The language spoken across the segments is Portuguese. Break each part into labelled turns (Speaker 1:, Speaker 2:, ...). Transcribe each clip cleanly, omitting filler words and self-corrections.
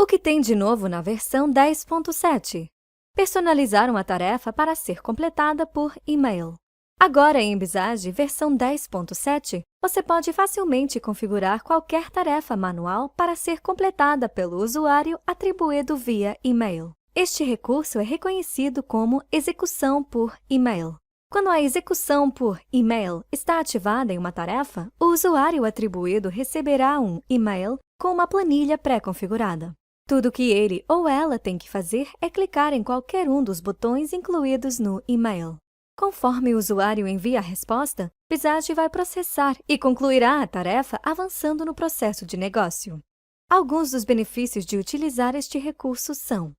Speaker 1: que tem de novo na versão 10.7? Personalizar uma tarefa para ser completada por e-mail. Agora, em Visage versão 10.7, você pode facilmente configurar qualquer tarefa manual para ser completada pelo usuário atribuído via e-mail. Este recurso é reconhecido como execução por e-mail. Quando a execução por e-mail está ativada em uma tarefa, o usuário atribuído receberá um e-mail com uma planilha pré-configurada. Tudo que ele ou ela tem que fazer é clicar em qualquer um dos botões incluídos no e-mail. Conforme o usuário envia a resposta, Visage vai processar e concluirá a tarefa avançando no processo de negócio. Alguns dos benefícios de utilizar este recurso são: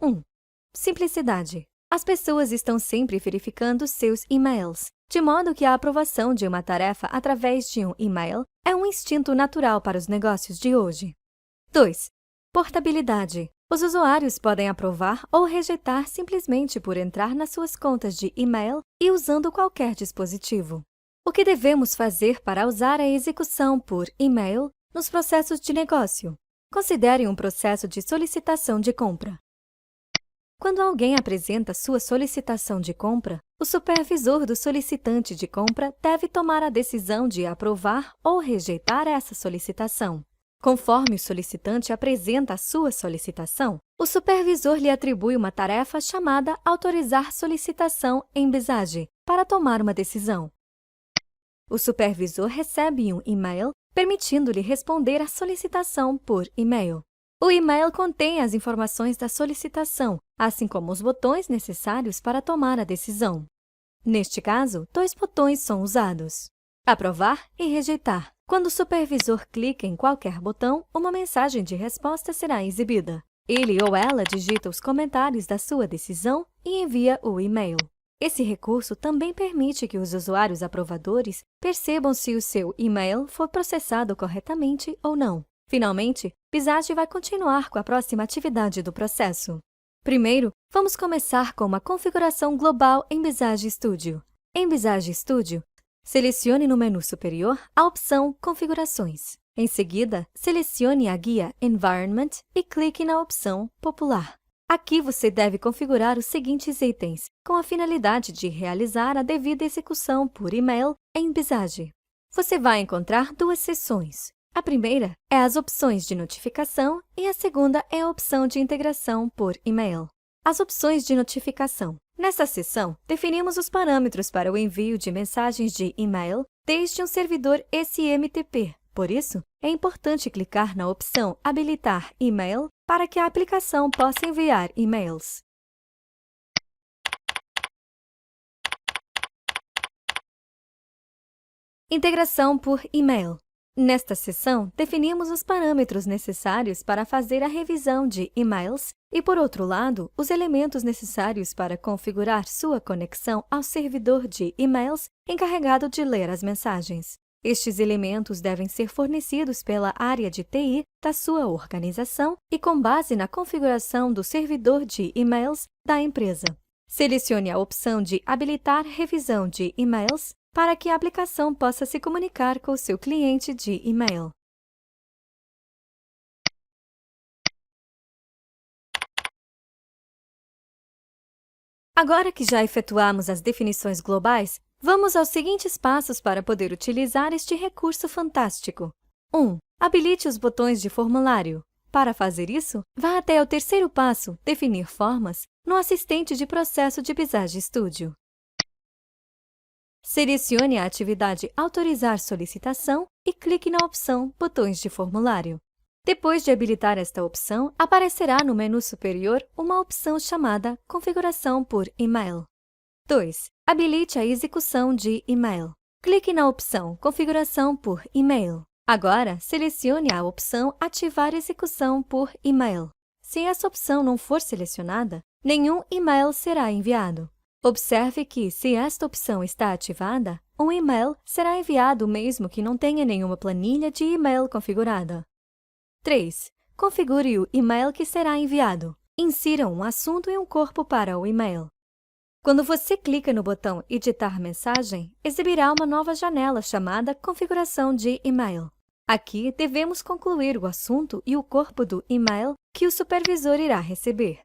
Speaker 1: 1. Simplicidade. As pessoas estão sempre verificando seus e-mails, de modo que a aprovação de uma tarefa através de um e-mail é um instinto natural para os negócios de hoje. 2. Portabilidade. Os usuários podem aprovar ou rejeitar simplesmente por entrar nas suas contas de e-mail e usando qualquer dispositivo. O que devemos fazer para usar a execução por e-mail nos processos de negócio? Considere um processo de solicitação de compra. Quando alguém apresenta sua solicitação de compra, o supervisor do solicitante de compra deve tomar a decisão de aprovar ou rejeitar essa solicitação. Conforme o solicitante apresenta a sua solicitação, o supervisor lhe atribui uma tarefa chamada Autorizar solicitação em Visage para tomar uma decisão. O supervisor recebe um e-mail permitindo-lhe responder à solicitação por e-mail. O e-mail contém as informações da solicitação, assim como os botões necessários para tomar a decisão. Neste caso, 2 botões são usados: aprovar e rejeitar. Quando o supervisor clica em qualquer botão, uma mensagem de resposta será exibida. Ele ou ela digita os comentários da sua decisão e envia o e-mail. Esse recurso também permite que os usuários aprovadores percebam se o seu e-mail foi processado corretamente ou não. Finalmente, Visage vai continuar com a próxima atividade do processo. Primeiro, vamos começar com uma configuração global em Visage Studio. Em Visage Studio, selecione no menu superior a opção Configurações. Em seguida, selecione a guia Environment e clique na opção Popular. Aqui você deve configurar os seguintes itens, com a finalidade de realizar a devida execução por e-mail em Visage. Você vai encontrar 2 seções. A primeira é as opções de notificação e a segunda é a opção de integração por e-mail. As opções de notificação. Nesta seção, definimos os parâmetros para o envio de mensagens de e-mail desde um servidor SMTP. Por isso, é importante clicar na opção Habilitar e-mail para que a aplicação possa enviar e-mails. Integração por e-mail. Nesta seção, definimos os parâmetros necessários para fazer a revisão de e-mails e, por outro lado, os elementos necessários para configurar sua conexão ao servidor de e-mails encarregado de ler as mensagens. Estes elementos devem ser fornecidos pela área de TI da sua organização e com base na configuração do servidor de e-mails da empresa. Selecione a opção de Habilitar revisão de e-mails para que a aplicação possa se comunicar com o seu cliente de e-mail. Agora que já efetuamos as definições globais, vamos aos seguintes passos para poder utilizar este recurso fantástico. 1. Habilite os botões de formulário. Para fazer isso, vá até o terceiro passo, Definir formas, no assistente de processo de Visage Studio. Selecione a atividade Autorizar solicitação e clique na opção Botões de formulário. Depois de habilitar esta opção, aparecerá no menu superior uma opção chamada Configuração por e-mail. 2. Habilite a execução de e-mail. Clique na opção Configuração por e-mail. Agora, selecione a opção Ativar execução por e-mail. Se essa opção não for selecionada, nenhum e-mail será enviado. Observe que, se esta opção está ativada, um e-mail será enviado mesmo que não tenha nenhuma planilha de e-mail configurada. 3. Configure o e-mail que será enviado. Insira um assunto e um corpo para o e-mail. Quando você clica no botão Editar mensagem, exibirá uma nova janela chamada Configuração de e-mail. Aqui, devemos concluir o assunto e o corpo do e-mail que o supervisor irá receber.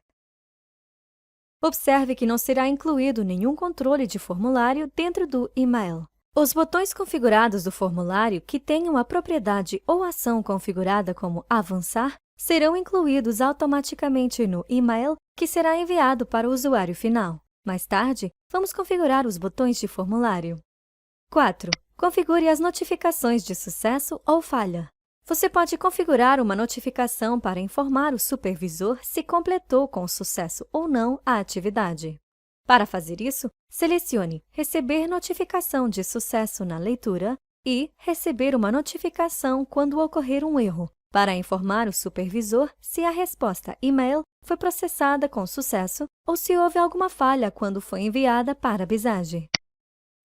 Speaker 1: Observe que não será incluído nenhum controle de formulário dentro do e-mail. Os botões configurados do formulário que tenham a propriedade ou ação configurada como avançar serão incluídos automaticamente no e-mail que será enviado para o usuário final. Mais tarde, vamos configurar os botões de formulário. 4. Configure as notificações de sucesso ou falha. Você pode configurar uma notificação para informar o supervisor se completou com sucesso ou não a atividade. Para fazer isso, selecione Receber notificação de sucesso na leitura e Receber uma notificação quando ocorrer um erro, para informar o supervisor se a resposta e-mail foi processada com sucesso ou se houve alguma falha quando foi enviada para a bisagem.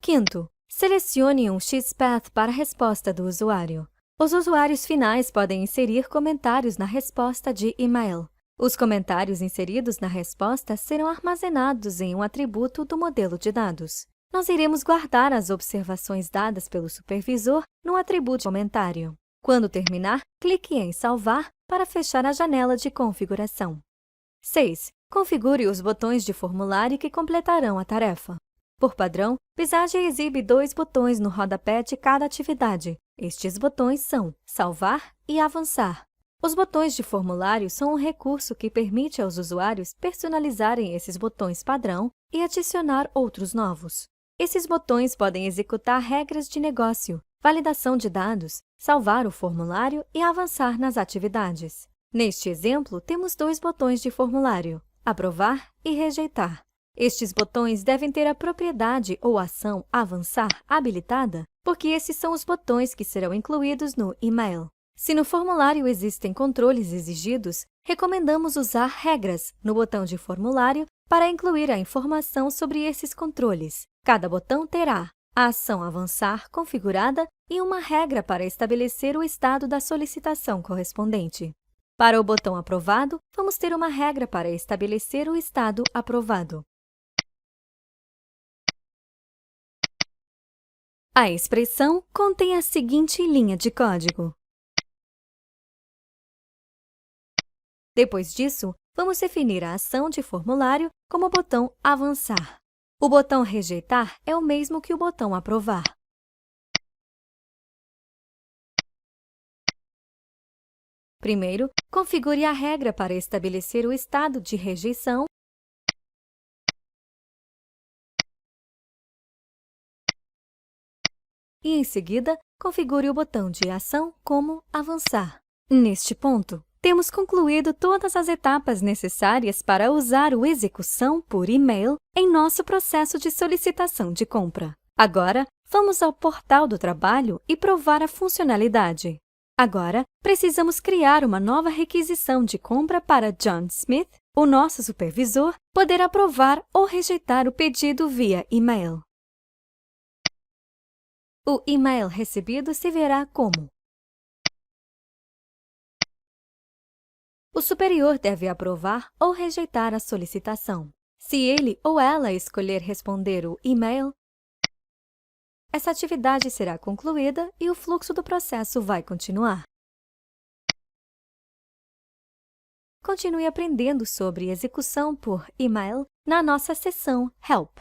Speaker 1: 5. Selecione um XPath para a resposta do usuário. Os usuários finais podem inserir comentários na resposta de e-mail. Os comentários inseridos na resposta serão armazenados em um atributo do modelo de dados. Nós iremos guardar as observações dadas pelo supervisor no atributo comentário. Quando terminar, clique em Salvar para fechar a janela de configuração. 6. Configure os botões de formulário que completarão a tarefa. Por padrão, Visage exibe 2 botões no rodapé de cada atividade. Estes botões são Salvar e Avançar. Os botões de formulário são um recurso que permite aos usuários personalizarem esses botões padrão e adicionar outros novos. Esses botões podem executar regras de negócio, validação de dados, salvar o formulário e avançar nas atividades. Neste exemplo, temos 2 botões de formulário, Aprovar e Rejeitar. Estes botões devem ter a propriedade ou ação Avançar habilitada, porque esses são os botões que serão incluídos no e-mail. Se no formulário existem controles exigidos, recomendamos usar Regras no botão de formulário para incluir a informação sobre esses controles. Cada botão terá a ação Avançar configurada e uma regra para estabelecer o estado da solicitação correspondente. Para o botão Aprovado, vamos ter uma regra para estabelecer o estado aprovado. A expressão contém a seguinte linha de código. Depois disso, vamos definir a ação de formulário como o botão Avançar. O botão Rejeitar é o mesmo que o botão Aprovar. Primeiro, configure a regra para estabelecer o estado de rejeição e, em seguida, configure o botão de ação como Avançar. Neste ponto, temos concluído todas as etapas necessárias para usar o Execução por e-mail em nosso processo de solicitação de compra. Agora, vamos ao portal do trabalho e provar a funcionalidade. Agora, precisamos criar uma nova requisição de compra para John Smith, o nosso supervisor, poder aprovar ou rejeitar o pedido via e-mail. O e-mail recebido se verá como: o superior deve aprovar ou rejeitar a solicitação. Se ele ou ela escolher responder o e-mail, essa atividade será concluída e o fluxo do processo vai continuar. Continue aprendendo sobre execução por e-mail na nossa seção Help.